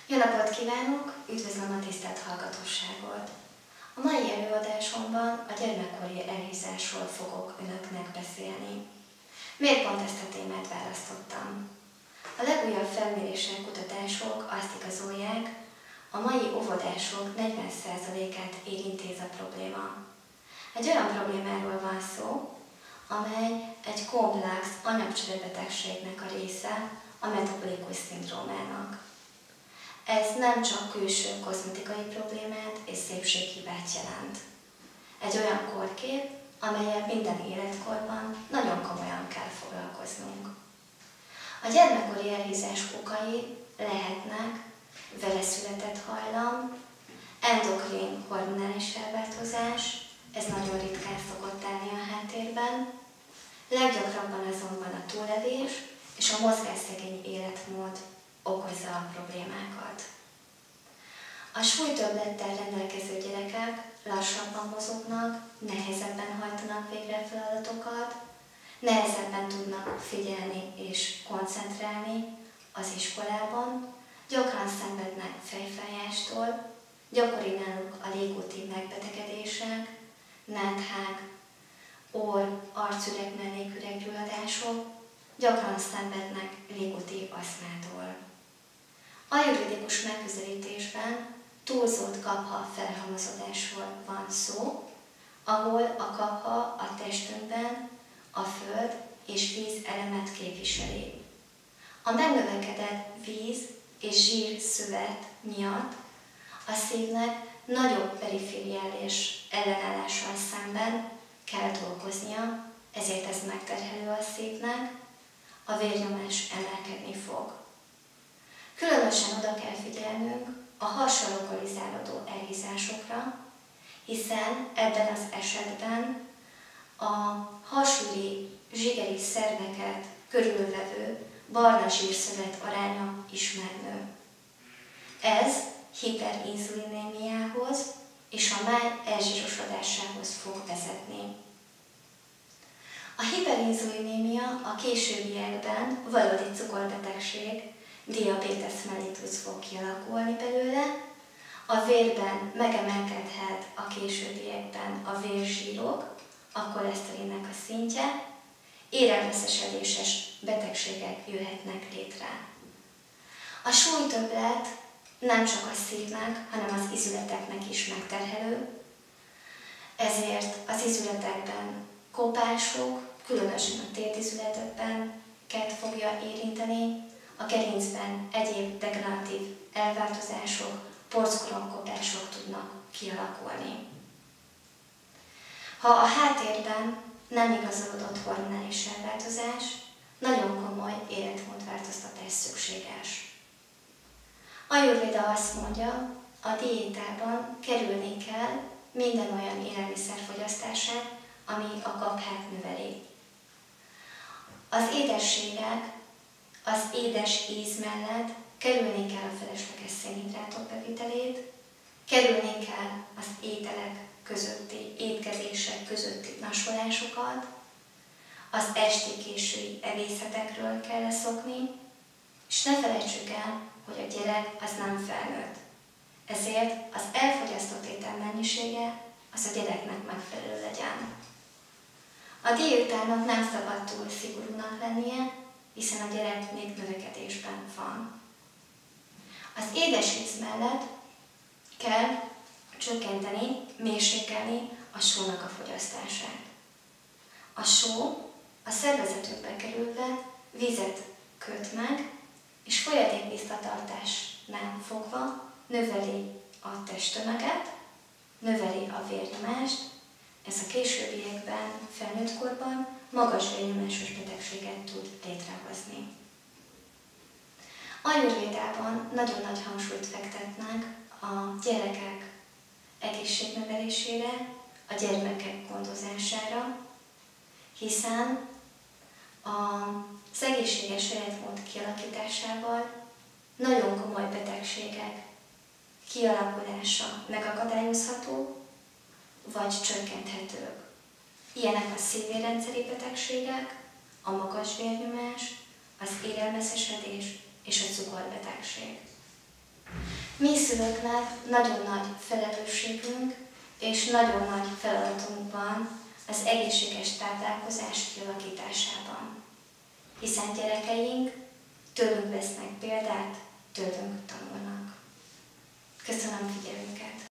Jó napot kívánok! Üdvözlöm a tisztelt hallgatóságot! A mai előadásomban a gyermekkori elhízásról fogok önöknek beszélni. Miért pont ezt a témát választottam? A legújabb felmérések, kutatások azt igazolják, a mai óvodások 40%-át érinti ez a probléma. Egy olyan problémáról van szó, amely egy komplex anyagcserebetegségnek a része, a metabolikus szindrómának. Ez nem csak külső kozmetikai problémát és szépséghibát jelent. Egy olyan korkép, amellyel minden életkorban nagyon komolyan kell foglalkoznunk. A gyermekkori elhízás okai lehetnek vele született hajlam, endokrin hormonális elváltozás, ez nagyon ritkán szokott állni a háttérben, leggyakrabban azonban a túlevés és a mozgásszegény életmód okozza a problémákat. A súlytöbblettel rendelkező gyerekek lassabban mozognak, nehezebben hajtanak végre feladatokat, nehezebben tudnak figyelni és koncentrálni az iskolában, gyakran szenvednek fejfájástól, gyakori náluk a légúti megbetegedések, náthák, arcüreg, melléküreggyulladások, gyakran szenvednek légúti aszmától. Ajurvédikus megközelítésben túlzott kapha felhalmozódásról van szó, ahol a kapha a testünkben a föld és víz elemet képviseli. A megnövekedett víz és zsír szövet miatt a szívnek nagyobb perifériális ellenállással szemben kell dolgoznia, ezért ez megterhelő a szívnek, a vérnyomás emelkedni fog. Különösen oda kell figyelnünk a hasra lokalizálódó elhízásokra, hiszen ebben az esetben a hasüli zsigeri szerveket körülvevő barna zsírszövet aránya is megnő. Ez hiperinzulinémiához és a máj elzsírosodásához fog vezetni. A hiperinzulinémia a későbbiekben valódi cukorbetegség, diabetes mellitus fog kialakulni belőle, a vérben megemelkedhet a későbbiekben a vérzsírok, a koleszterinnek a szintje, érelmeszesedéses betegségek jöhetnek létre. A súlytöbblet nem csak a szívnek, hanem az izületeknek is megterhelő, ezért az izületekben kopások, különösen a térdizületekben fogja érinteni, a gerincben egyéb degeneratív elváltozások, porckoromkopások tudnak kialakulni. Ha a háttérben nem igazolódott hormonális elváltozás, nagyon komoly életmódváltoztatás szükséges. Ajurvéda azt mondja, a diétában kerülni kell minden olyan élelmiszer fogyasztását, ami a kaphát növeli. Az édességek, az édes íz mellett kerülni kell a felesleges szénhidrátok bevitelét, kerülni kell az ételek közötti, étkezések közötti nasolásokat, az esti késői evészetekről kell leszokni, és ne felejtsük el, hogy a gyerek az nem felnőtt. Ezért az elfogyasztott étel mennyisége az a gyereknek megfelelő legyen. A diétának nem szabad túl szigorúnak lennie, hiszen a gyerek még növekedésben van. Az édes íz mellett kell csökkenteni, mérsékelni a sónak a fogyasztását. A só a szervezetünkbe kerülve vizet köt meg, és folyadékvíztartásnál fogva növeli a testtömeget, növeli a vérnyomást, ez a későbbiekben, felnőtt korban magas vérnyomásos betegséget tud létrehozni. Ajurvédában nagyon nagy hangsúlyt fektetnek a gyerekek egészségnevelésére, a gyermekek gondozására, hiszen az egészséges életmód kialakításával nagyon komoly betegségek kialakulása megakadályozható, vagy csökkenthetők. Ilyenek a szívérrendszeri betegségek, a magas vérnyomás, az érelmeszesedés és a cukorbetegség. Mi szülőknek nagyon nagy felelősségünk és nagyon nagy feladatunk van az egészséges táplálkozás kialakításában, hiszen gyerekeink tőlünk vesznek példát, tőlünk tanulnak. Köszönöm figyelmüket!